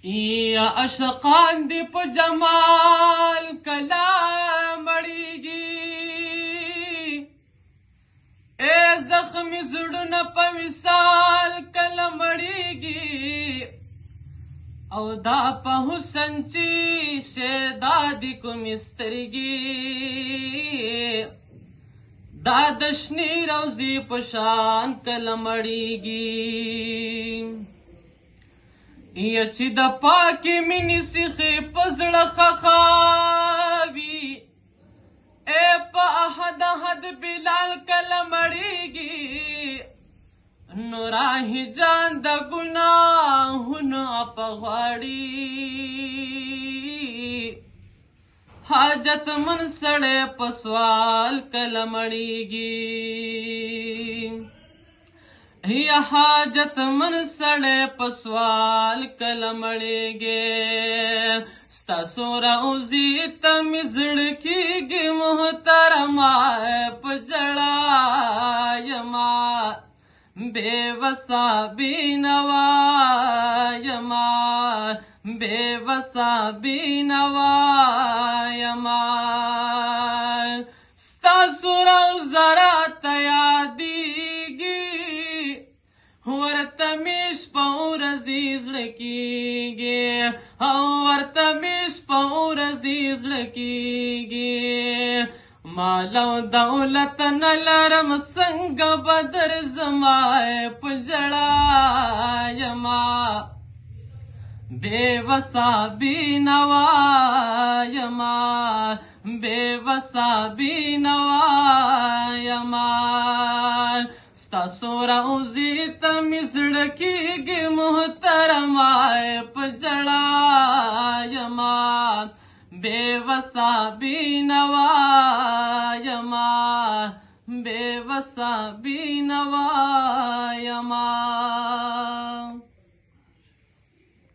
یا اشقان دی په جمال کلا مړیږي اے زخمی زړونه په وصال کله مړیږي او دا په حسن چې شیدا دی کومې سترګې دا د شنې روضې په شان کله مړیږي یا چې د پاکې مینې سیخې په زړه خخاوي اے په احد احد بلال کله مړیږي نو راهي جان د ګناهونو په غاړي حاجت من سړی په سوال کله مړیږي یا حاجت من سړی په سوال کله مړیږي ستاسو روضې ته مې زړه کېږي محترمه په ژړا یما بے وسا بینوا یما بے وسا بینوا یما ستاسو روضه راته یادېږي ورته مې شپه ورځې زړه کېږي او ورته مې شپه ورځې زړه کېږي مال او دولت نه لرم څنګه به درځمه په ژړا یما بې وسه بینوا یما بې وسه بینوا یما ستاسو روضې ته مې زړه کېږي محترمه په ژړا یما بے وسا بینوا یما بے وسا بینوا